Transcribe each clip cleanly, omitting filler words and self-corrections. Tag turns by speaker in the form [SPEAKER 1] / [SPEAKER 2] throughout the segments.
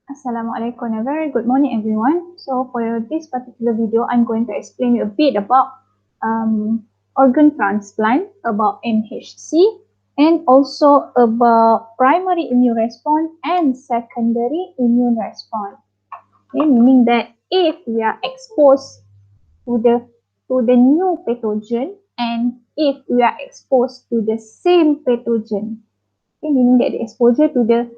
[SPEAKER 1] Assalamualaikum and a very good morning everyone. So for this particular video, I'm going to explain you a bit about organ transplant, about MHC, and also about primary immune response and secondary immune response. Okay, meaning that if we are exposed to the new pathogen and if we are exposed to the same pathogen, okay, meaning that the exposure to the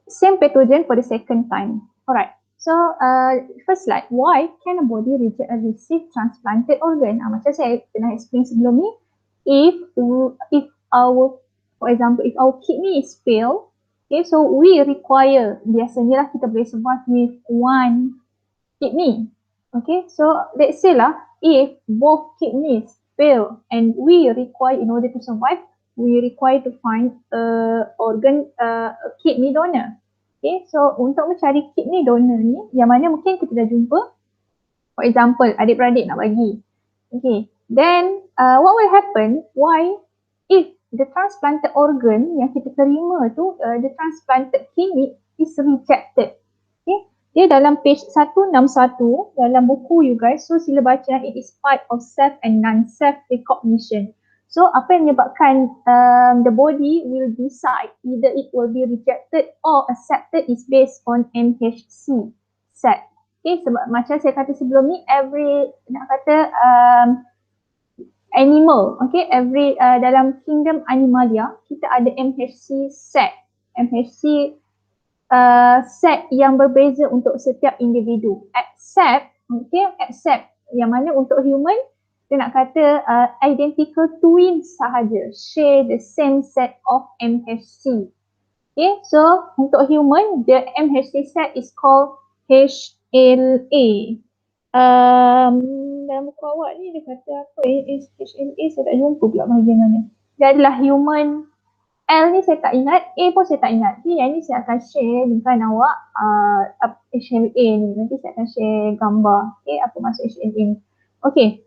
[SPEAKER 1] same pathogen for the second time. Alright. So first slide, why can a body receive transplanted organ? Macam saya pernah explain sebelum ni, if our, for example, if our kidney is failed, okay, so we require, biasanya lah kita boleh survive with one kidney. Okay, so let's say lah, if both kidneys fail and we require, in order to survive, we require to find a kidney donor. Okay, so untuk mencari kidney donor ni, yang mana mungkin kita dah jumpa, for example, adik-beradik nak bagi. Okay, then what will happen, if the transplanted organ yang kita terima tu, the transplanted kidney is rejected. Okay, dia dalam page 161 dalam buku you guys, so sila baca, it is part of self and non-self recognition. So apa yang menyebabkan the body will decide either it will be rejected or accepted is based on MHC set. Okay, sebab macam saya kata sebelum ni, every nak kata animal, okay, every dalam kingdom animalia kita ada MHC set. MHC set yang berbeza untuk setiap individu. Except yang mana untuk human kita nak kata identical twins sahaja share the same set of MHC. Okay, so untuk human the MHC set is called HLA. Dalam buku awak ni dia kata apa HLA, saya tak jumpa pula bahagian mana. Dia adalah human. L ni saya tak ingat, A pun saya tak ingat. Jadi yang ni saya akan share dengan awak HLA ni. Nanti saya akan share gambar, okay, apa maksud HLA ni. Okay,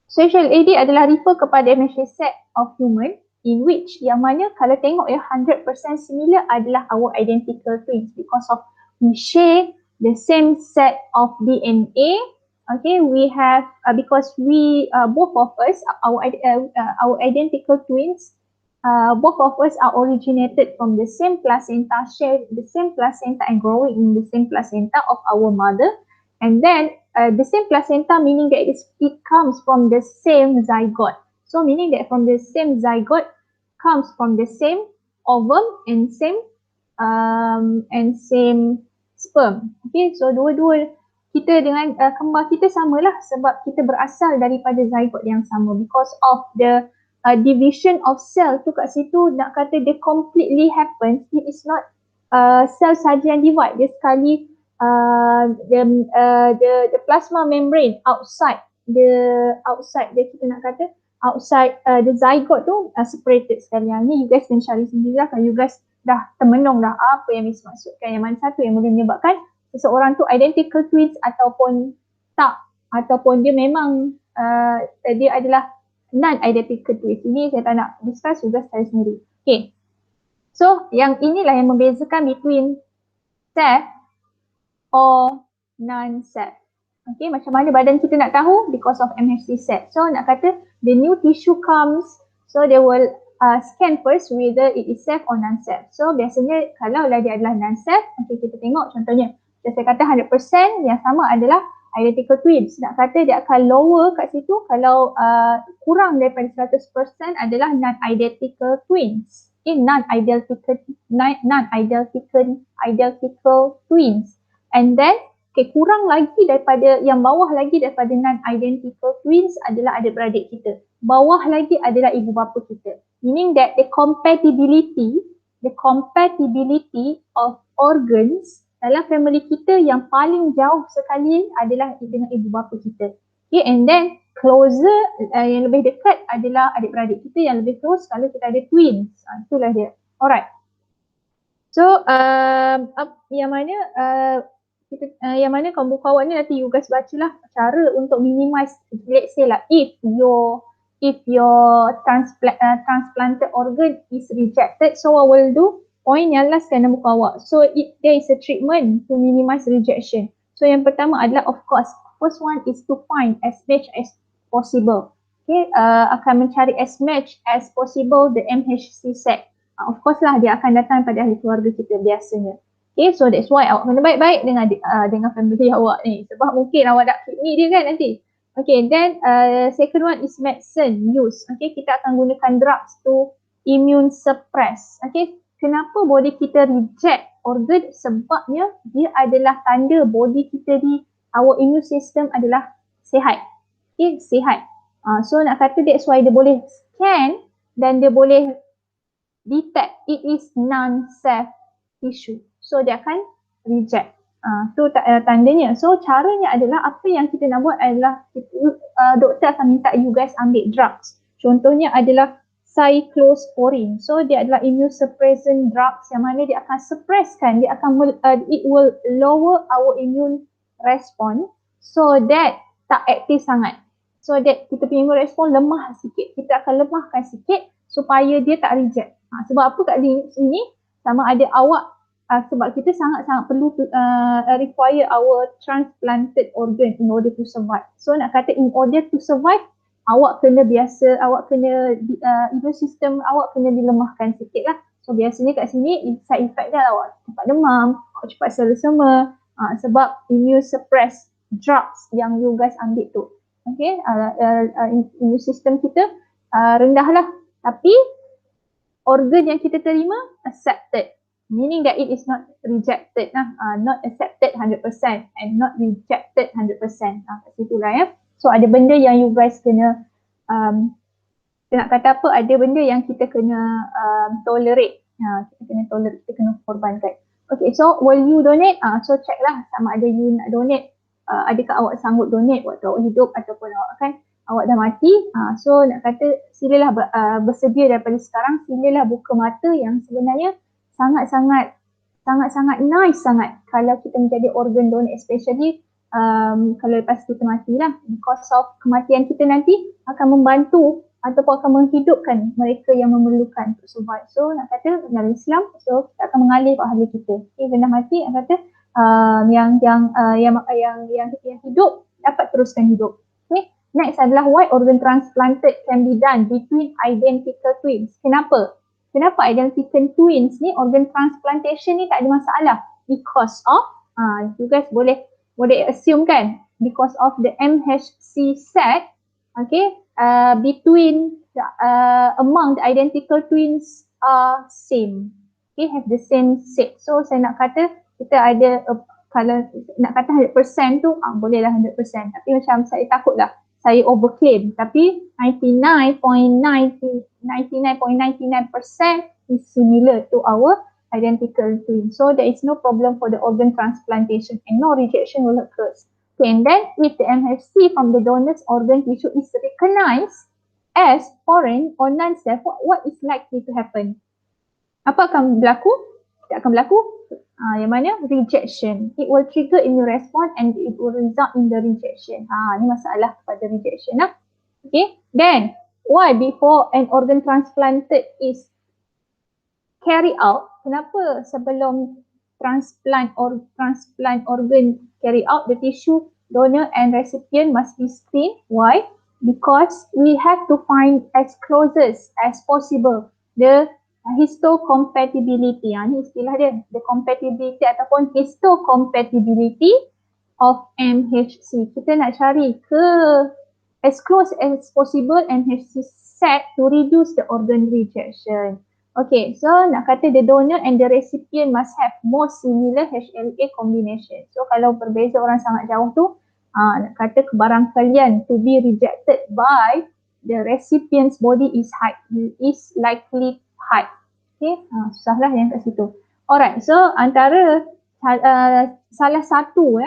[SPEAKER 1] so HLA adalah refer kepada MHC set of human in which yang mana kalau tengok ya 100% similar adalah our identical twins because of we share the same set of DNA. Okay, we have because we both of us our identical twins, both of us are originated from the same placenta, share the same placenta and growing in the same placenta of our mother, and then the same placenta meaning that it comes from the same zygote. So meaning that from the same zygote comes from the same ovum and same sperm. Okay, so dua-dua kita dengan kembar kita samalah sebab kita berasal daripada zygote yang sama because of the division of cell tu kat situ, nak kata dia completely happens. It is not cell saja yang divide, dia sekali the plasma membrane outside the kita nak kata outside the zygote tu separated sekalian. Ni you guys can cari sendiri lah kalau you guys dah termenung dah apa yang dimaksudkan, yang mana satu yang boleh menyebabkan seseorang tu identical twins ataupun tak, ataupun dia memang dia adalah non-identical twins. Ini saya tak nak discuss, you guys cari sendiri. Okay, so yang inilah yang membezakan between self or non-self. Okay, macam mana badan kita nak tahu? Because of MHC set. So nak kata the new tissue comes, so they will scan first whether it is self or non-self. So biasanya kalau dia adalah non-self, okay, kita tengok contohnya, saya kata 100% yang sama adalah identical twins. Nak kata dia akan lower kat situ kalau kurang daripada 100% adalah non-identical twins. Okay, non-identical twins. And then kurang lagi daripada, yang bawah lagi daripada non-identical twins adalah adik-beradik kita. Bawah lagi adalah ibu bapa kita. Meaning that the compatibility of organs dalam family kita yang paling jauh sekali adalah dengan ibu bapa kita. Okay, and then closer, yang lebih dekat adalah adik-beradik kita yang lebih close kalau kita ada twins. Itulah dia. Alright. So yang mana kalau buku awak ni nanti you guys bacalah cara untuk minimize, let's say lah if your transplanted organ is rejected, so what point yang last kan nombor awak. So there is a treatment to minimize rejection. So yang pertama adalah of course, first one is to find as much as possible. Okay, akan mencari as much as possible the MHC set. Of course lah dia akan datang pada ahli keluarga kita biasanya. Okay, so that's why awak kena baik-baik dengan family awak ni. Sebab mungkin awak nak kidney dia kan nanti. Okay, then second one is medicine use. Okay, kita akan gunakan drugs to immune suppress. Okay, kenapa body kita reject organ? Sebabnya dia adalah tanda body kita our immune system adalah sihat. Okay, sihat. So nak kata that's why dia boleh scan dan dia boleh detect it is non-safe tissue. So dia akan reject. Tu tandanya. So caranya adalah apa yang kita nak buat adalah doktor akan minta you guys ambil drugs. Contohnya adalah cyclosporine. So dia adalah immunosuppressant drugs yang mana dia akan suppresskan, dia akan it will lower our immune response so that tak aktif sangat. So that kita punya immune response lemah sikit. Kita akan lemahkan sikit supaya dia tak reject. Sebab apa kat sini sama ada awak sebab kita sangat-sangat perlu require our transplanted organ in order to survive. So nak kata in order to survive, awak kena immune system awak kena dilemahkan sikit lah. So biasanya kat sini side effect dia awak cepat demam, awak cepat selesema sebab immune suppress drugs yang you guys ambil tu. Okay, immune system kita rendah lah. Tapi organ yang kita terima accepted. Meaning that it is not rejected, not accepted 100% and not rejected 100%. Kat situ lah ya. So ada benda yang you guys kena, nak kata apa, ada benda yang kita kena tolerate. Kita kena tolerate, kita kena korbankan. Okay, so will you donate? So check lah sama ada you nak donate. Adakah awak sanggup donate waktu awak hidup ataupun awak dah mati. So nak kata silalah bersedia daripada sekarang, silalah buka mata yang sebenarnya sangat-sangat nice sangat kalau kita menjadi organ donor, especially kalau lepas kita mati lah, because of kematian kita nanti akan membantu ataupun akan menghidupkan mereka yang memerlukan untuk survive. So nak kata dalam Islam, so kita akan mengalir pahala kita. Okay, benda mati nak kata yang hidup dapat teruskan hidup. Okay. Next adalah why organ transplanted can be done between identical twins. Kenapa? Kenapa identical twins ni, organ transplantation ni tak ada masalah? Because of, you guys boleh assume kan, because of the MHC set, okay, between among the identical twins are same, okay, have the same set. So saya nak kata kita ada kalau nak kata 100% tu bolehlah 100%, tapi macam saya takutlah saya overclaim, tapi 99.99% is similar to our identical twin. So there is no problem for the organ transplantation and no rejection will occur. Okay, and then if the MHC from the donor's organ tissue is recognized as foreign or non-safe, what is likely to happen? Apa akan berlaku? Tidak akan berlaku. Yang mana? Rejection. It will trigger immune response and it will result in the rejection. Ni masalah pada rejection lah. Okay. Then, why before an organ transplanted is carried out? Kenapa sebelum transplant organ carry out, the tissue donor and recipient must be screened? Why? Because we have to find as closest as possible the histocompatibility. Ni istilah dia, the compatibility ataupun histocompatibility of MHC. Kita nak cari ke as close as possible MHC set to reduce the organ rejection. Okay, so nak kata the donor and the recipient must have more similar HLA combination. So kalau berbeza orang sangat jauh tu, nak kata kebarangkalian to be rejected by the recipient's body is likely high. Okay, susahlah yang kat situ. Alright, so antara salah satu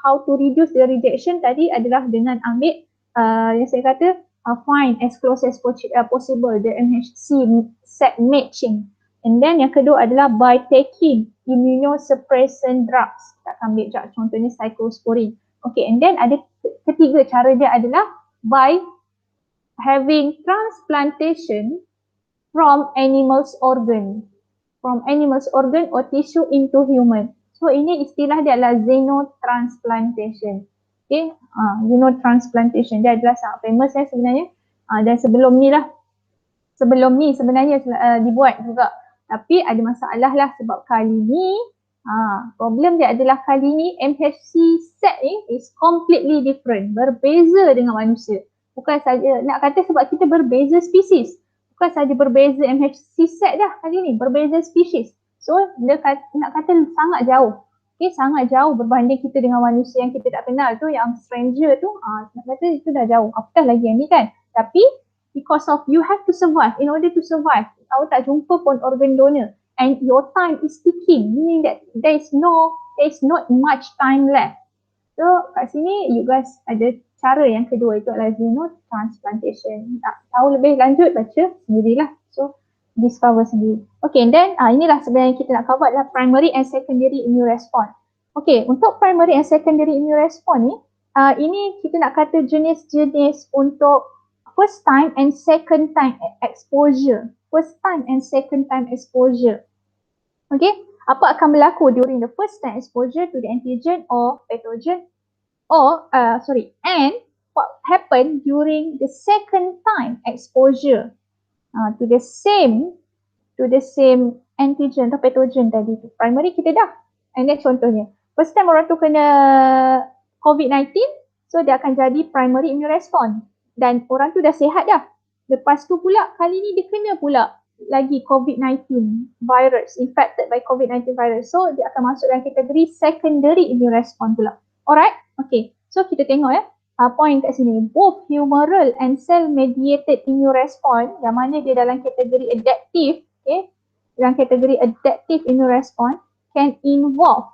[SPEAKER 1] how to reduce the rejection tadi adalah dengan ambil yang saya kata find as close as possible the MHC set matching. And then yang kedua adalah by taking immunosuppressant drugs. Kita akan ambil drug contohnya cyclosporine. Okay, and then ada ketiga cara dia adalah by having transplantation from animals organ. from animals organ or tissue into human. So ini istilah dia adalah xenotransplantation. Okay, xenotransplantation dia adalah sangat famous sebenarnya. Dan sebelum ni sebenarnya dibuat juga. Tapi ada masalah lah sebab kali ni problem dia adalah kali ni MHC set ni is completely different. Berbeza dengan manusia. Bukan saja nak kata sebab kita berbeza spesies. Bukan saja berbeza MHC set dah kali ni. Berbeza spesies. So dia nak kata sangat jauh. Okay, sangat jauh berbanding kita dengan manusia yang kita tak kenal tu, yang stranger tu, nak kata itu dah jauh. Apatah lagi yang ni kan. Tapi because of you have to survive. In order to survive, awak tak jumpa pun organ donor. And your time is ticking, meaning that there is not much time left. So kat sini you guys ada cara yang kedua, itu adalah xenotransplantation. Tak tahu lebih lanjut, baca sendirilah. So discover sendiri. Okay, and then inilah sebenarnya kita nak cover adalah primary and secondary immune response. Okay, untuk primary and secondary immune response ni, ini kita nak kata jenis-jenis untuk first time and second time exposure. First time and second time exposure. Okay, apa akan berlaku during the first time exposure to the antigen or pathogen? And what happened during the second time exposure to the same antigen atau pathogen tadi tu. Primary kita dah. And then contohnya, first time orang tu kena COVID-19, so dia akan jadi primary immune response. Dan orang tu dah sihat dah. Lepas tu pula, kali ni dia kena pula lagi COVID-19 virus, infected by COVID-19 virus. So dia akan masuk dalam kategori secondary immune response pula. Alright? Okay. So kita tengok point kat sini. Both humoral and cell mediated immune response, yang mana dia dalam kategori adaptive, okay? Dalam kategori adaptive immune response can involve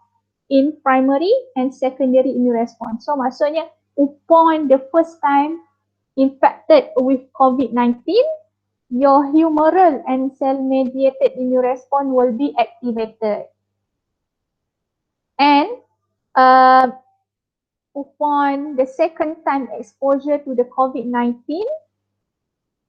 [SPEAKER 1] in primary and secondary immune response. So maksudnya upon the first time infected with COVID-19, your humoral and cell-mediated immune response will be activated. And upon the second time exposure to the COVID-19,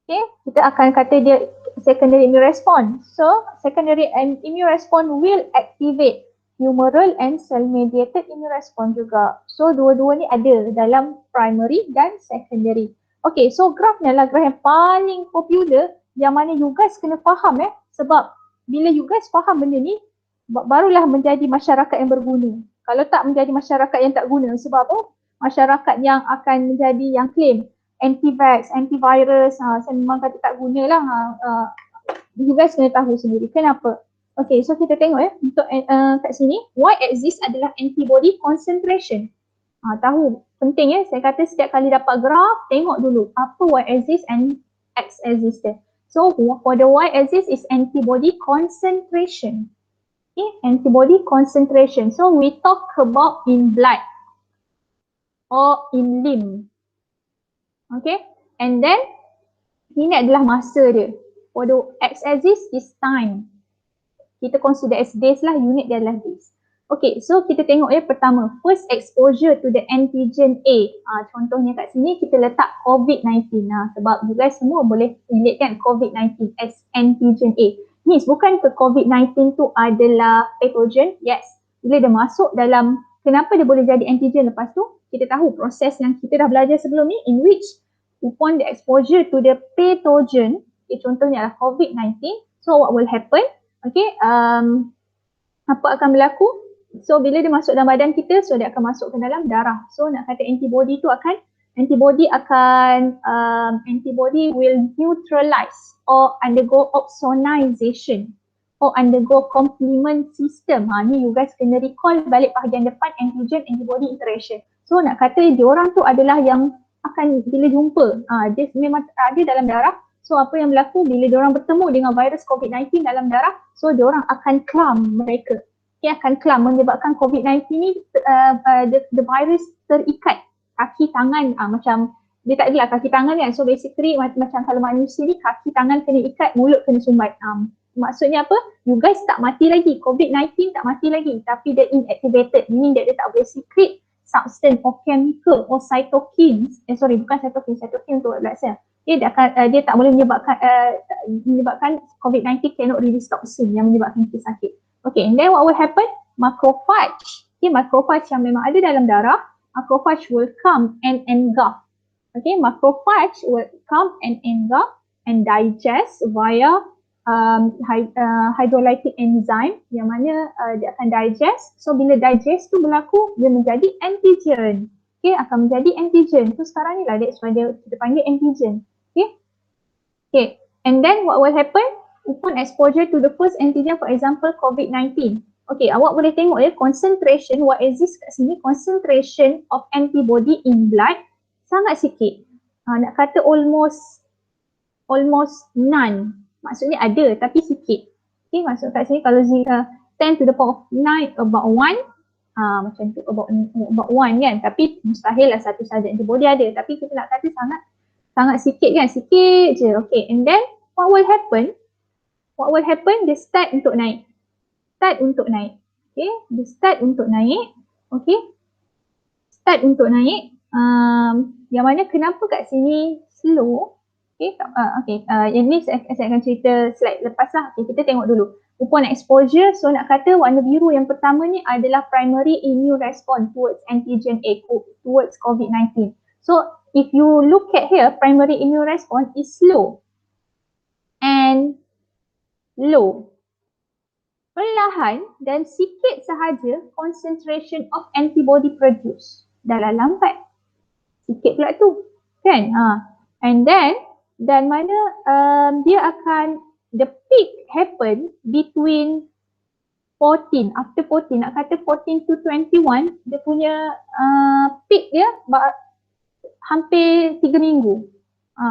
[SPEAKER 1] okay, kita akan kata dia secondary immune response. So, secondary immune response will activate humoral and cell-mediated immune response juga. So, dua-dua ni ada dalam primary dan secondary. Okay, so graph ni adalah graph yang paling popular yang mana you guys kena faham sebab bila you guys faham benda ni, barulah menjadi masyarakat yang berguna. Kalau tak menjadi masyarakat yang tak guna, sebab apa? Masyarakat yang akan menjadi yang claim anti-vax, antivirus, saya memang kata tak guna lah. You guys kena tahu sendiri kenapa. Okay, so kita tengok untuk kat sini, y-axis adalah antibody concentration. Tahu, penting saya kata setiap kali dapat graf, tengok dulu apa y-axis and x-axis dia. So for the y-axis is antibody concentration. Okay, antibody concentration. So we talk about in blood or in limb. Okay, and then ini adalah masa dia. For the x-axis is time. Kita consider as days lah, unit dia adalah days. Okay, so kita tengok pertama, first exposure to the antigen A. Contohnya kat sini kita letak COVID-19 sebab you guys semua boleh relate kan COVID-19 as antigen A. Means bukan ke COVID-19 tu adalah pathogen? Yes. Bila dia masuk dalam, kenapa dia boleh jadi antigen lepas tu? Kita tahu proses yang kita dah belajar sebelum ni, in which upon the exposure to the pathogen, contohnya adalah COVID-19, so what will happen? Okay, apa akan berlaku? So bila dia masuk dalam badan kita, so dia akan masuk ke dalam darah. So nak kata antibody will neutralize or undergo opsonization or undergo complement system. Ni you guys kena recall balik bahagian depan antigen antibody interaction. So nak kata diorang tu adalah yang akan bila jumpa, dia memang ada dalam darah. So apa yang berlaku bila diorang bertemu dengan virus COVID-19 dalam darah, so diorang akan clump mereka. Dia akan clump menyebabkan COVID-19 ni the virus terikat kaki tangan, macam dia tak adalah kaki tangan kan. So basically macam kalau manusia ni kaki tangan kena ikat, mulut kena sumbat. Maksudnya apa? You guys tak mati lagi, COVID-19 tak mati lagi, tapi dia inactivated, meaning dia tak boleh secrete substance or chemical or cytokines. Bukan cytokine untuk blood cell. Dia tak boleh menyebabkan COVID-19 cannot release toxin yang menyebabkan kita sakit. Okay, and then what will happen? Macrophage. Okay, macrophage yang memang ada dalam darah, macrophage will come and engulf. Okay, macrophage will come and engulf and digest via hydrolytic enzyme yang mana dia akan digest. So bila digest tu berlaku, dia menjadi antigen. Okay, akan menjadi antigen. So sekarang ni lah, that's why kita panggil antigen. Okay. Okay. And then what will happen? Upon exposure to the first antigen, for example, COVID-19. Okay, awak boleh tengok ya, concentration, what exists kat sini, concentration of antibody in blood sangat sikit. Nak kata almost none. Maksudnya ada tapi sikit. Okay, maksud kat sini kalau 10 to the power of 9 about 1, macam tu about 1 kan. Tapi mustahil lah satu saja antibody ada. Tapi kita nak kata sangat sikit kan, sikit je. Okay, and then what will happen? What will happen? Dia start untuk naik. Okay, dia start untuk naik. Okay, start untuk naik. Yang mana kenapa kat sini slow? Okay, yang ni saya akan cerita slide lepas lah. Okay, kita tengok dulu. Upon exposure, so nak kata warna biru yang pertama ni adalah primary immune response towards antigen A, towards COVID-19. So if you look at here, primary immune response is slow and low. Perlahan dan sikit sahaja concentration of antibody produce. Dah lah lambat. Sikit pula tu. Kan? And then, dan mana dia akan, the peak happen between 14, after 14, nak kata 14 to 21, dia punya peak dia hampir 3 minggu.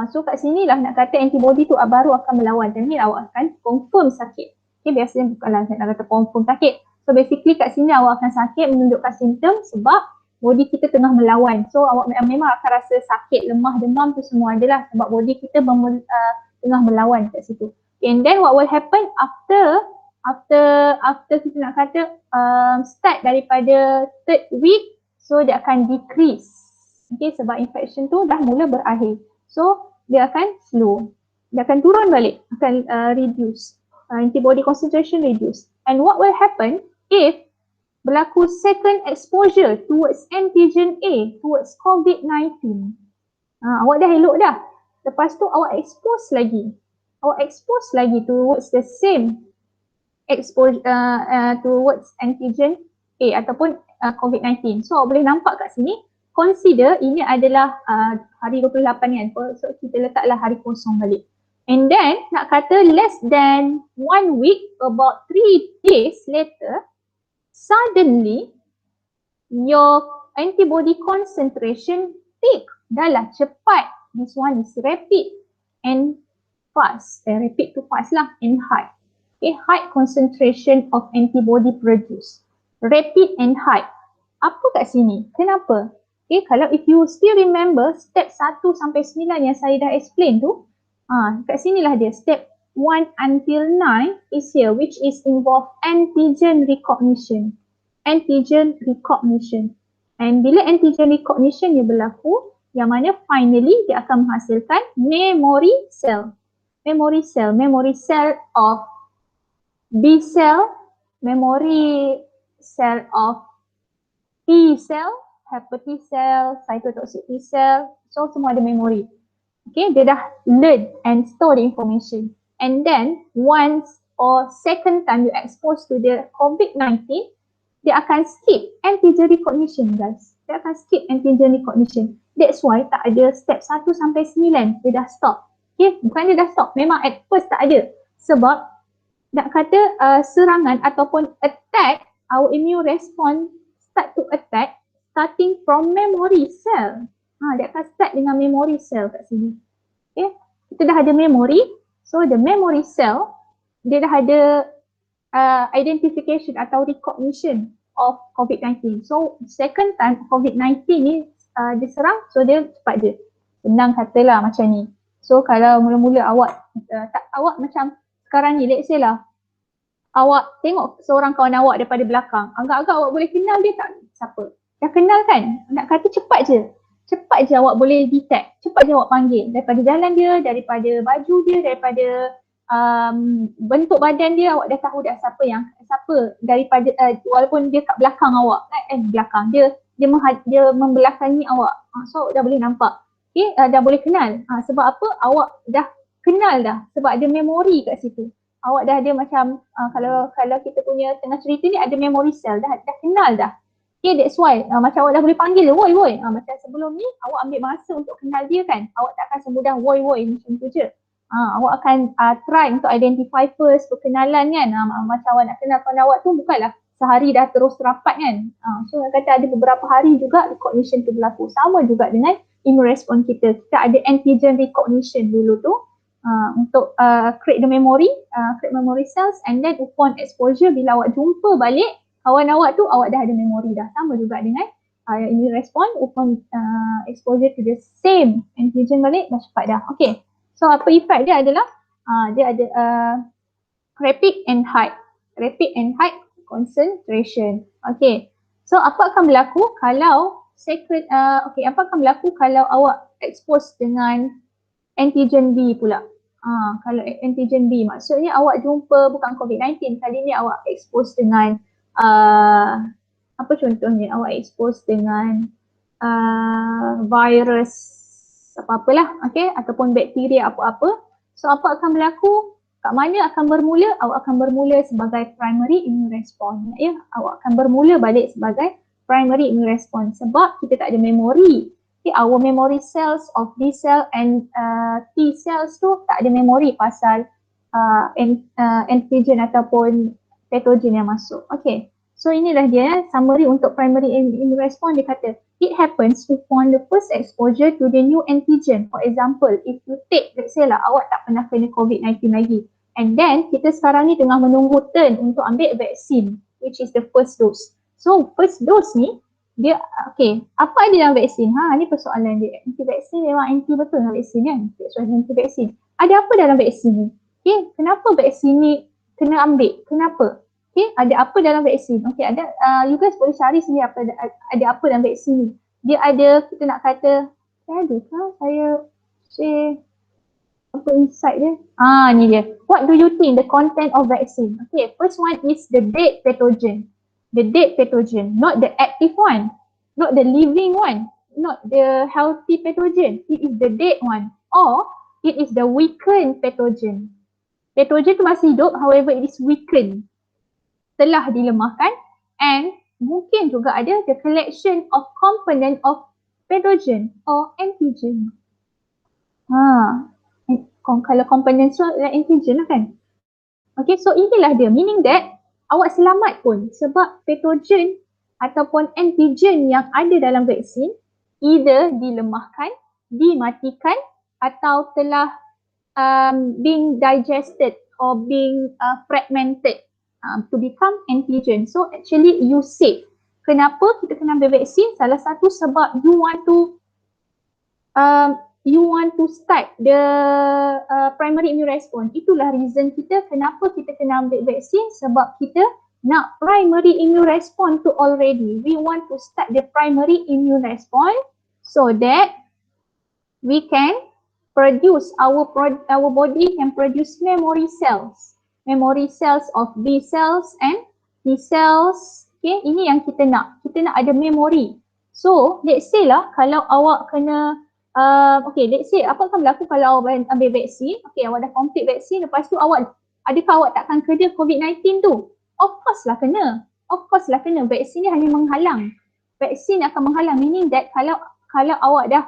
[SPEAKER 1] So kat sini lah nak kata antibody tu baru akan melawan. Dan ni awak akan confirm sakit. Okay, biasanya bukanlah nak kata confirm sakit. So basically kat sini awak akan sakit menunjukkan simptom sebab body kita tengah melawan. So awak memang akan rasa sakit, lemah, demam tu semua adalah sebab body kita tengah melawan kat situ. And then what will happen after kita nak kata start daripada third week, so dia akan decrease. Okay, sebab infection tu dah mula berakhir. So dia akan slow. Dia akan turun balik, akan reduce. Antibody concentration reduce. And what will happen if berlaku second exposure towards antigen A, towards COVID-19. Awak dah elok dah. Lepas tu awak expose lagi. Towards the same exposure towards antigen A ataupun COVID-19. So awak boleh nampak kat sini, consider ini adalah hari 28 kan. So kita letaklah hari kosong balik. And then nak kata less than 1 week, about 3 days later, suddenly your antibody concentration peak. Dah lah cepat. This one is rapid and fast. Rapid to fast lah and high. Okay, high concentration of antibody produced. Rapid and high. Apa kat sini? Kenapa? Okay, kalau if you still remember step 1 sampai 9 yang saya dah explain tu, kat sinilah dia step 1 until 9 is here, which is involve antigen recognition. And bila antigen recognition ni berlaku, yang mana finally dia akan menghasilkan memory cell of B cell, memory cell of T cell, helper T cell, cytotoxic T cell, so semua ada memory. Okay, dia dah learn and store the information. And then once or second time you expose to the COVID-19, dia akan skip antigen recognition guys. That's why tak ada step 1 sampai 9. Dia dah stop. Okay, bukan dia dah stop. Memang at first tak ada. Sebab nak kata serangan ataupun attack, our immune response start to attack starting from memory cell. Dia akan start dengan memory cell kat sini. Okay, kita dah ada memory. So the memory cell, dia dah ada identification atau recognition of COVID-19. So second time COVID-19 ni diserang, so dia cepat je. Senang katalah macam ni. So kalau mula-mula awak macam sekarang ni, let's say lah, awak tengok seorang kawan awak daripada belakang, agak-agak awak boleh kenal dia tak? Siapa? Dah kenal kan? Nak kata cepat je. cepat je awak boleh detect, cepat je awak panggil daripada jalan dia, daripada baju dia, daripada bentuk badan dia, awak dah tahu dah siapa daripada walaupun dia kat belakang awak, belakang dia membelakangi awak, so dah boleh nampak. Okay, dah boleh kenal. Sebab apa? Awak dah kenal dah, sebab ada memori kat situ. Awak dah ada macam kalau kita punya tengah cerita ni ada memory cell, dah kenal dah. Okay, that's why macam awak dah boleh panggil dia, woi. Macam sebelum ni awak ambil masa untuk kenal dia kan, awak tak akan semudah woi macam tu je. Awak akan try untuk identify first, perkenalan kan. Macam awak nak kenal kawan awak tu bukanlah sehari dah terus rapat kan. So kata ada beberapa hari juga recognition tu berlaku. Sama juga dengan immune response kita. Kita ada antigen recognition dulu tu untuk create the memory, create memory cells, and then upon exposure bila awak jumpa balik kawan awak tu, awak dah ada memory dah. Sama juga dengan immune response upon exposure to the same antigen balik, dah cepat dah. Okay. So apa effect dia adalah dia ada rapid and high concentration. Okay. So apa akan berlaku kalau apa akan berlaku kalau awak expose dengan antigen B pula? Kalau antigen B maksudnya awak jumpa bukan COVID-19, kali ni awak expose dengan apa contohnya, awak expose dengan virus apa-apalah, okay, ataupun bakteria apa-apa. So apa akan berlaku? Kat mana akan bermula? Awak akan bermula sebagai primary immune response. Ya, awak akan bermula balik sebagai primary immune response sebab kita tak ada memori. Okay, our memory cells of B cell and T cells tu tak ada memori pasal antigen ataupun patogen yang masuk. Okay. So inilah dia summary untuk primary immune response. Dia kata it happens upon the first exposure to the new antigen. For example, if you take, let's say lah, awak tak pernah kena COVID-19 lagi, and then kita sekarang ni tengah menunggu turn untuk ambil vaksin, which is the first dose. So first dose ni dia okay, apa ada dalam vaksin? Ni persoalan dia. Anti-vaksin memang anti betul dengan vaksin kan? Soalan anti-vaksin. Ada apa dalam vaksin ni? Okay, kenapa vaksin ni kena ambil? Kenapa? Okay, ada apa dalam vaksin? Okay, ada you guys boleh cari sini ada apa dalam vaksin ni. Dia ada, kita nak kata, saya share apa insight dia? Ni dia. What do you think the content of vaccine? Okay, first one is the dead pathogen. The dead pathogen, not the active one, not the living one, not the healthy pathogen. It is the dead one, or it is the weakened pathogen. Pathogen tu masih hidup, however it is weakened, telah dilemahkan, and mungkin juga ada the collection of component of pathogen or antigen. Kalau component tu adalah antigen lah kan. Okay, so inilah dia, meaning that awak selamat pun sebab patogen ataupun antigen yang ada dalam vaksin either dilemahkan, dimatikan atau telah being digested or being fragmented to become antigen. So actually you safe. Kenapa kita kena ambil vaksin? Salah satu sebab you want to start the primary immune response. Itulah reason kita kenapa kita kena ambil vaksin, sebab kita nak primary immune response tu already. We want to start the primary immune response so that we can produce, our body can produce memory cells of B cells and T cells. Okay, ini yang kita nak. Kita nak ada memory. So let's say lah kalau awak kena okay, let's say apa akan berlaku kalau awak ambil vaksin? Okay, awak dah complete vaksin, lepas tu adakah awak takkan kena COVID-19 tu? Of course lah kena. Vaksin ni hanya menghalang. Vaksin akan menghalang, meaning that kalau awak dah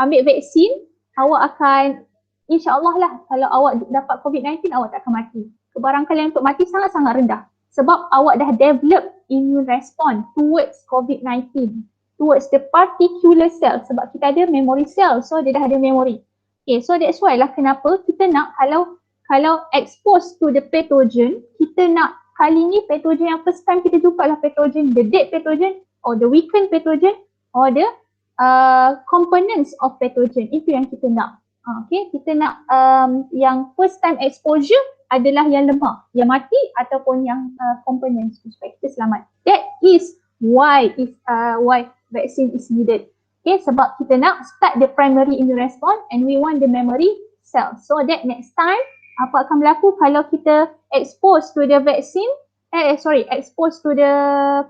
[SPEAKER 1] ambil vaksin, awak akan, insyaAllah lah, kalau awak dapat COVID-19, awak tak akan mati. Kebarangkalian untuk mati sangat-sangat rendah. Sebab awak dah develop immune response towards COVID-19. Towards the particular cell, sebab kita ada memory cell, so dia dah ada memory. Okay, so that's why lah kenapa kita nak kalau expose to the pathogen, kita nak kali ni pathogen yang first time kita jumpa lah pathogen, the dead pathogen or the weakened pathogen or the components of pathogen. Itu yang kita nak. Okay, kita nak yang first time exposure adalah yang lemah, yang mati ataupun yang components supaya kita selamat. That is why vaccine is needed. Okay, sebab kita nak start the primary immune response and we want the memory cell. So that next time, apa akan berlaku kalau kita expose to the vaccine, expose to the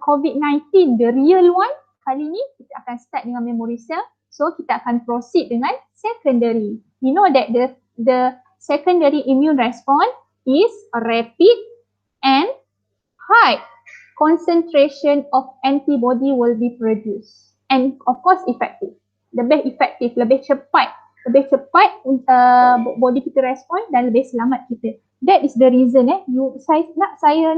[SPEAKER 1] COVID-19, the real one, kali ni kita akan start dengan memory cell. So kita akan proceed dengan secondary. We know that the secondary immune response is rapid and high concentration of antibody will be produced. And of course effective. Lebih efektif, lebih cepat body kita respon dan lebih selamat kita. That is the reason saya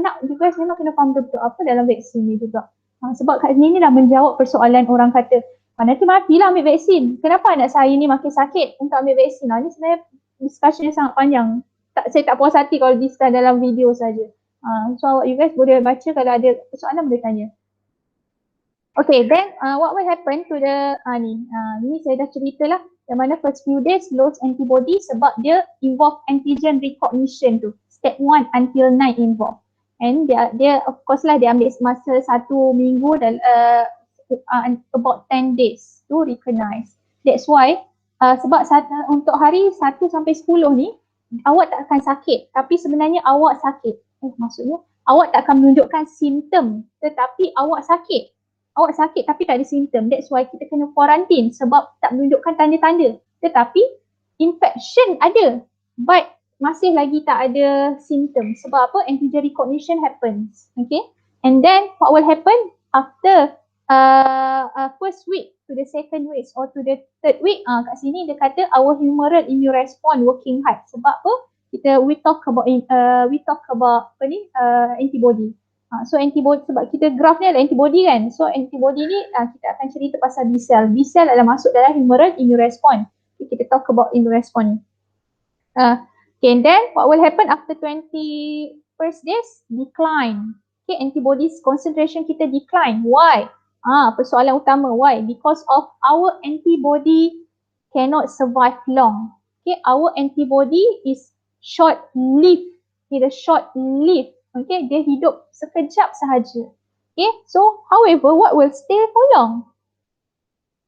[SPEAKER 1] nak you guys memang kena faham betul apa dalam vaksin ni juga. Sebab kat sini ni dah menjawab persoalan orang kata nanti matilah ambil vaksin. Kenapa anak saya ni makin sakit untuk ambil vaksin? Ni sebenarnya discussion sangat panjang. Saya tak puas hati kalau discuss dalam video saja. So you guys boleh baca kalau ada persoalan boleh tanya. Okay, then what will happen to the ni saya dah cerita lah yang mana first few days lost antibody sebab dia involve antigen recognition tu. Step 1 until 9 involve. And dia of course lah dia ambil masa 1 minggu dan about 10 days to recognize. That's why sebab untuk hari 1 sampai 10 ni awak tak akan sakit tapi sebenarnya awak sakit. Maksudnya awak tak akan menunjukkan simptom tetapi awak sakit. Awak sakit tapi tak ada simptom. That's why kita kena quarantine sebab tak menunjukkan tanda-tanda. Tetapi infection ada but masih lagi tak ada simptom. Sebab apa? Antigen recognition happens. Okay. And then what will happen after first week to the second week or to the third week? Kat sini dia kata our humoral immune response working hard. Sebab apa? We talk about antibody. So antibody sebab kita graph ni adalah antibody kan. So antibody ni kita akan cerita pasal B cell. B cell adalah masuk dalam humoral immune response. Okay, kita talk about immune response. Okay, and then what will happen after 21st days? Decline. Okay, antibodies concentration kita decline. Why? Persoalan utama why? Because of our antibody cannot survive long. Okay, our antibody is short-lived. Dia short-lived. Okay, dia hidup sekejap sahaja. Okay, so however, what will stay for long?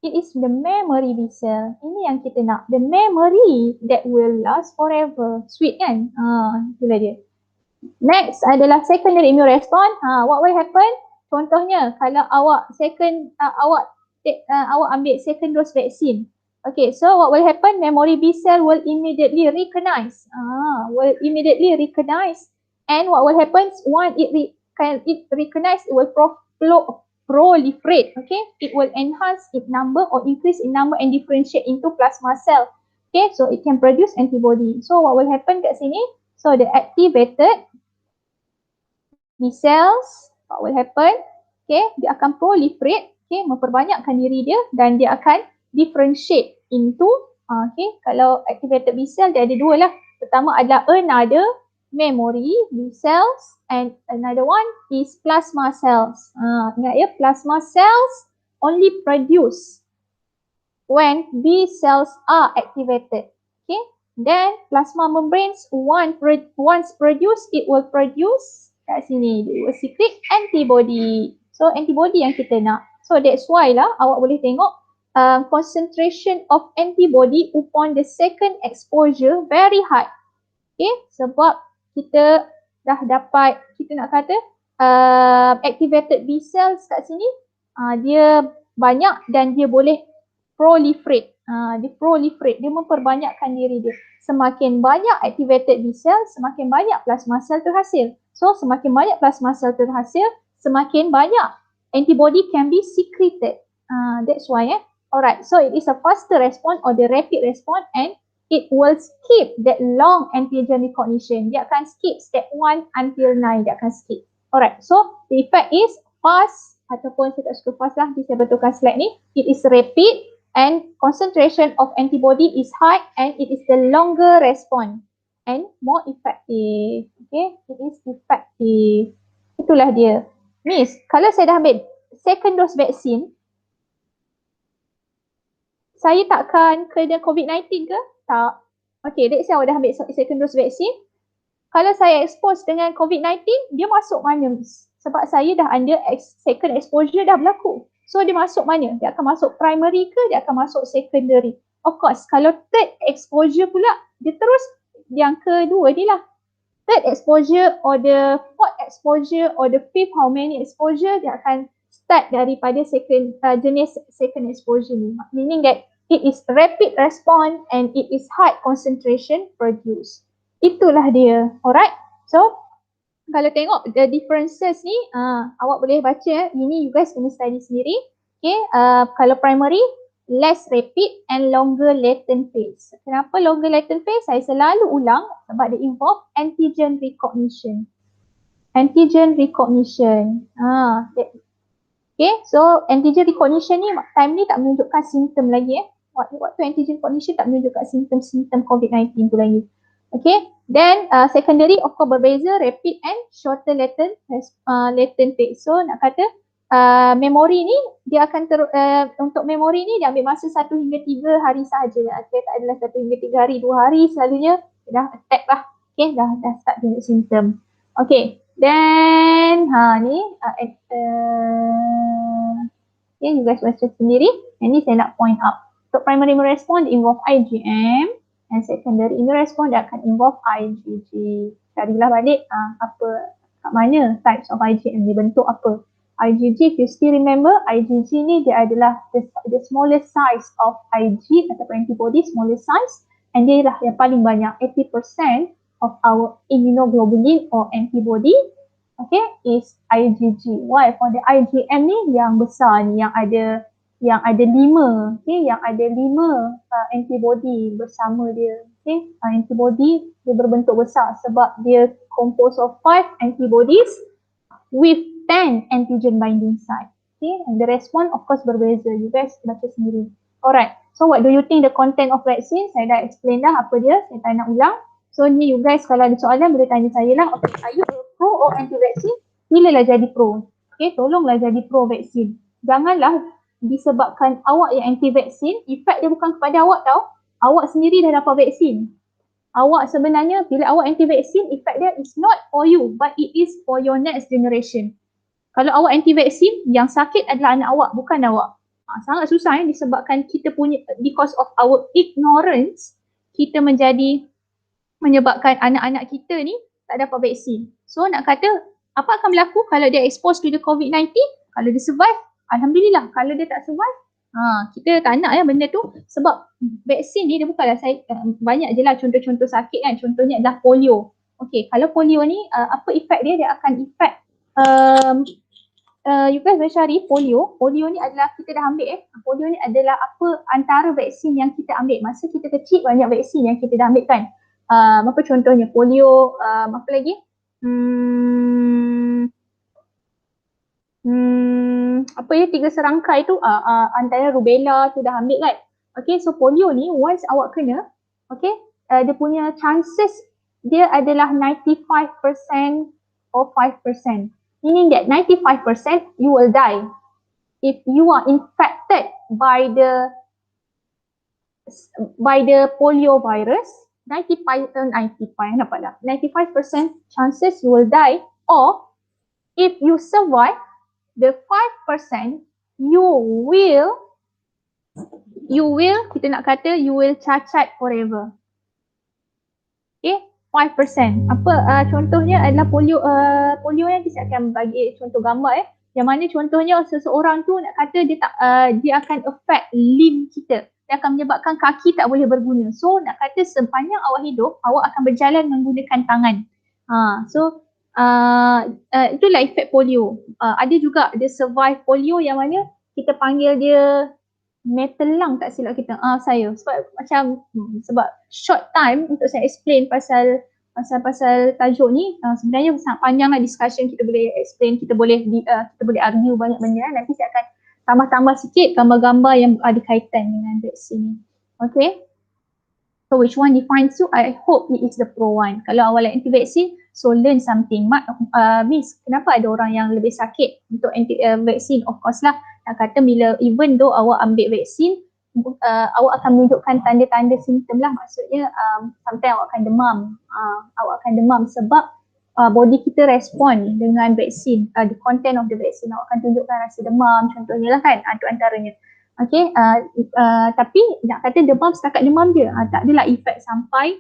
[SPEAKER 1] It is the memory B cell. Ini yang kita nak. The memory that will last forever. Sweet kan? Itulah dia. Next adalah secondary immune response. What will happen? Contohnya, kalau awak ambil second dose vaksin. Okay, so what will happen? Memory B cell will immediately recognize. And what will happen once it recognize, it will proliferate. Okay, it will enhance its number or increase in number and differentiate into plasma cell. Okay, so it can produce antibody. So what will happen kat sini? So the activated B cells, what will happen? Okay, dia akan proliferate. Okay, memperbanyakkan diri dia dan dia akan differentiate into. Okay, kalau activated B cell dia ada dua lah. Pertama adalah another memory B cells and another one is plasma cells. Ingat ya, plasma cells only produce when B cells are activated. Okay, then plasma membranes once produced, it will produce kat sini, it will secrete antibody. So antibody yang kita nak. So that's why lah awak boleh tengok concentration of antibody upon the second exposure very high. Okay, sebab kita dah dapat, kita nak kata activated B cells kat sini dia banyak dan dia boleh proliferate. Dia memperbanyakkan diri dia. Semakin banyak activated B cell, semakin banyak plasma cell terhasil. So semakin banyak plasma cell terhasil, semakin banyak antibody can be secreted. That's why alright, so it is a faster response or the rapid response and it will skip that long antigen recognition. Dia akan skip step 1 until 9. Dia akan skip. Alright, so the effect is fast ataupun saya tak suka fast lah. Saya betulkan slide ni. It is rapid and concentration of antibody is high and it is the longer response and more effective. Okay, it is effective. Itulah dia. Miss, kalau saya dah ambil second dose vaksin, saya takkan kena COVID-19 ke? Tak. Okay, let's say awak dah ambil second dose vaksin. Kalau saya expose dengan COVID-19, dia masuk mana? Sebab saya dah under second exposure dah berlaku. So dia masuk mana? Dia akan masuk primary ke dia akan masuk secondary? Of course, kalau third exposure pula, dia terus yang kedua ni lah. Third exposure or the fourth exposure or the fifth how many exposure, dia akan start daripada jenis second exposure ni. Meaning that it is rapid response and it is high concentration produced. Itulah dia. Alright. So, kalau tengok the differences ni, awak boleh baca. Ini you guys kena study sendiri. Okay. Kalau primary, less rapid and longer latent phase. Kenapa longer latent phase? Saya selalu ulang sebab dia involve antigen recognition. Antigen recognition. Okay, so antigen recognition ni time ni tak menunjukkan simptom lagi Waktu antigen recognition tak menunjukkan simptom COVID-19 tu lagi. Okay, then secondary of course berbeza, rapid and shorter latent phase. So nak kata memori ni dia akan untuk memori ni dia ambil masa 1 hingga 3 hari sahaja. Okay, tak adalah 1 hingga 3 hari, 2 hari selalunya dah attack lah. Okay, dah start tunjuk simptom. Okay, then ni okay, you guys baca sendiri. Yang ni saya nak point out. Untuk primary immune response involve IgM and secondary immune response dia akan involve IgG. Carilah balik kat mana types of IgM dibentuk apa. IgG, if you still remember, IgG ni dia adalah the smallest size of Ig ataupun antibody, smallest size, and dia lah yang paling banyak. 80% of our immunoglobulin or antibody, okay, is IgG. Why? For the IgM ni yang besar ni, yang ada 5, okay, yang ada 5 antibody bersama dia. Okay, antibody dia berbentuk besar sebab dia composed of 5 antibodies with 10 antigen binding site. Okay, and the response of course berbeza. You guys baca sendiri. Alright, so what do you think the content of vaccine? Saya dah explain dah apa dia, saya tak nak ulang. So ni you guys kalau ada soalan boleh tanya saya lah. Okay, are you pro or anti-vaccine? Silalah jadi pro. Okay, tolonglah jadi pro vaksin. Janganlah disebabkan awak yang anti-vaksin, efek dia bukan kepada awak tau. Awak sendiri dah dapat vaksin. Awak sebenarnya bila awak anti-vaksin, efek dia is not for you but it is for your next generation. Kalau awak anti-vaksin, yang sakit adalah anak awak, bukan awak. Sangat susah disebabkan kita punya, because of our ignorance, kita menyebabkan anak-anak kita ni tak dapat vaksin. So nak kata, apa akan berlaku kalau dia expose to the COVID-19? Kalau dia survive, alhamdulillah. Kalau dia tak survive, kita tak nak benda tu. Sebab vaksin ni dia bukanlah banyak je lah contoh-contoh sakit kan. Contohnya adalah polio. Okay, kalau polio ni apa efek dia? Dia akan efek you guys boleh cari polio. Polio ni adalah kita dah ambil polio ni adalah apa antara vaksin yang kita ambil. Masa kita kecil banyak vaksin yang kita dah ambil kan. Apa contohnya polio, apa lagi? Apa 3 serangkai tu, antara rubella tu dah ambil kan. Okay, so polio ni once awak kena, okay, dia punya chances dia adalah 95% or 5%. Meaning that 95% you will die if you are infected by the polio virus. 95% chances you will die, or if you survive the 5%, you will kita nak kata you will cacat forever. Okay, 5%. Apa contohnya adalah polio. Polio yang kita akan bagi contoh gambar yang mana contohnya seseorang tu nak kata dia akan affect limb kita. Dia akan menyebabkan kaki tak boleh berguna. So nak kata sepanjang awak hidup, awak akan berjalan menggunakan tangan. Itulah efek polio. Ada juga dia survive polio yang mana kita panggil dia metal lung tak silap kita. Saya sebab short time untuk saya explain pasal tajuk ni, sebenarnya sangat panjang lah discussion, kita boleh explain, kita boleh argue banyak benda. Nanti saya akan tambah-tambah sikit gambar-gambar yang ada kaitan dengan vaksin ni. Okay. So which one defines you? I hope it is the pro one. Kalau awal anti-vaksin, so learn something. Miss, kenapa ada orang yang lebih sakit untuk vaksin? Of course lah, nak kata bila even though awak ambil vaksin, awak akan menunjukkan tanda-tanda simptom lah. Maksudnya sometimes awak akan demam. Awak akan demam sebab body kita respon dengan vaksin, the content of the vaccine. Awak akan tunjukkan rasa demam contohnya lah kan, itu antaranya. Okay, tapi nak kata demam setakat demam je, tak adalah efek sampai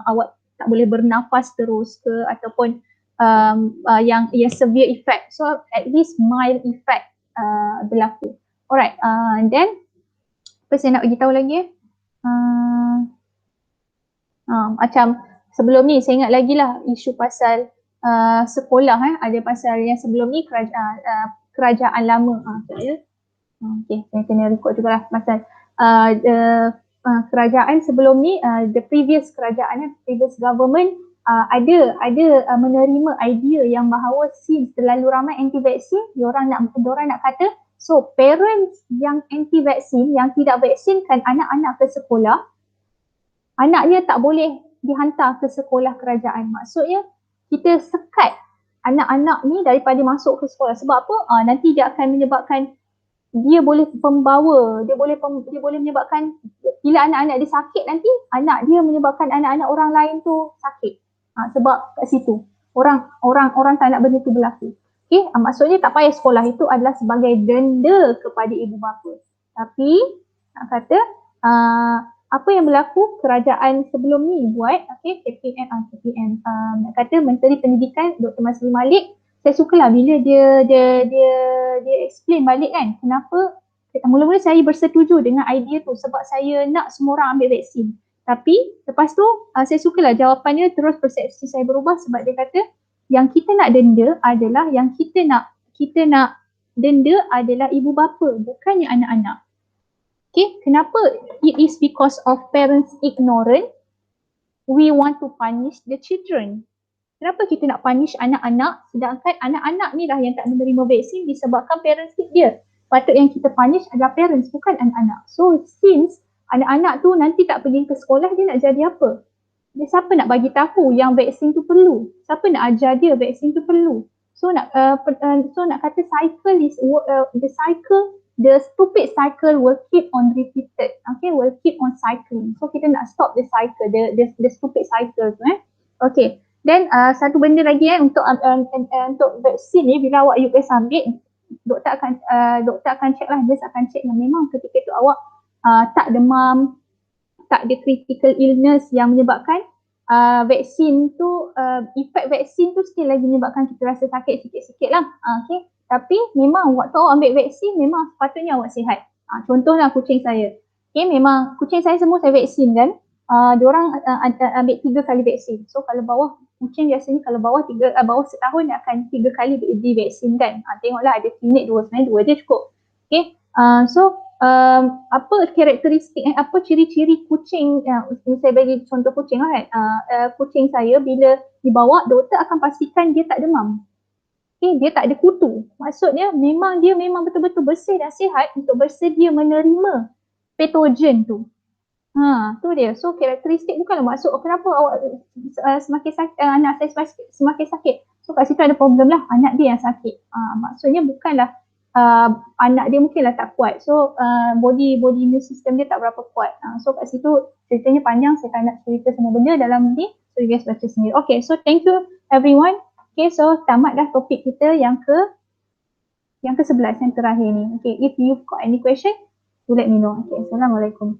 [SPEAKER 1] awak tak boleh bernafas terus ke ataupun yang severe effect. So at least mild effect berlaku. Alright, then apa saya nak bagi tahu lagi macam sebelum ni saya ingat lagi lah isu pasal sekolah ada pasal yang sebelum ni kerajaan lama okay, saya kena record juga lah pasal kerajaan sebelum ni, the previous kerajaan, previous government ada menerima idea yang bahawa since terlalu ramai anti-vaksin, diorang nak kata, so parents yang anti-vaksin, yang tidak vaksinkan anak-anak ke sekolah, anaknya tak boleh dihantar ke sekolah kerajaan. Maksudnya kita sekat anak-anak ni daripada masuk ke sekolah. Sebab apa? Nanti dia akan menyebabkan, dia boleh pembawa, dia boleh menyebabkan bila anak-anak dia sakit nanti, anak dia menyebabkan anak-anak orang lain tu sakit. Sebab kat situ orang tak nak benda tu berlaku. Okay, maksudnya tak payah sekolah, itu adalah sebagai denda kepada ibu bapa. Tapi nak kata apa yang berlaku kerajaan sebelum ni buat, okay, KPM nak kata Menteri Pendidikan Dr. Masri Malik, saya sukalah bila dia explain balik kan kenapa. Mula-mula saya bersetuju dengan idea tu sebab saya nak semua orang ambil vaksin. Tapi lepas tu saya sukalah jawapannya, terus persepsi saya berubah sebab dia kata yang kita nak denda adalah, yang kita nak denda adalah ibu bapa, bukannya anak-anak. Okay, kenapa? It is because of parents ignorant, we want to punish the children. Kenapa kita nak punish anak-anak sedangkan anak-anak ni lah yang tak menerima vaksin disebabkan parents dia. Patut yang kita punish adalah parents, bukan anak-anak. So since anak-anak tu nanti tak pergi ke sekolah, dia nak jadi apa? Dia siapa nak bagi tahu yang vaksin tu perlu? Siapa nak ajar dia vaksin tu perlu? So nak kata cycle is the stupid cycle will keep on repeated. Okay, will keep on cycling. So kita nak stop the cycle, the stupid cycle tu Okay. Then satu benda lagi untuk vaksin ni, bila awak US ambil, doktor akan check lah, dia akan check yang memang ketika tu awak tak demam, tak ada critical illness yang menyebabkan vaksin tu, efek vaksin tu still lagi menyebabkan kita rasa sakit sikit-sikit lah. Okay. Tapi memang waktu awak ambil vaksin memang sepatutnya awak sihat. Contohlah kucing saya. Okay, memang kucing saya semua saya vaksin kan. Diorang ambil 3 kali vaksin. So kalau bawah, kucing biasanya kalau bawah setahun dia akan 3 kali divaksinkan. Tengoklah ada klinik 2, sebenarnya 2 je cukup. Okay, so apa karakteristik, apa ciri-ciri kucing, saya bagi contoh kucing lah kan. Kucing saya bila dibawa, doktor akan pastikan dia tak demam. Okay, dia tak ada kutu. Maksudnya dia memang betul-betul bersih dan sihat untuk bersedia menerima patogen tu. Tu dia. So karakteristik bukanlah maksud kenapa awak semakin sakit, anak saya semakin sakit. So kat situ ada problem lah, anak dia yang sakit. Maksudnya bukanlah anak dia mungkinlah tak kuat. So body immune system dia tak berapa kuat. So kat situ ceritanya panjang, saya tak nak cerita semua benda dalam ni. So you guys baca sendiri. Okay, so thank you everyone. Okay, so tamat dah topik kita yang ke-11 yang terakhir ni. Okay, if you've got any question, do let me know. Okay, Assalamualaikum.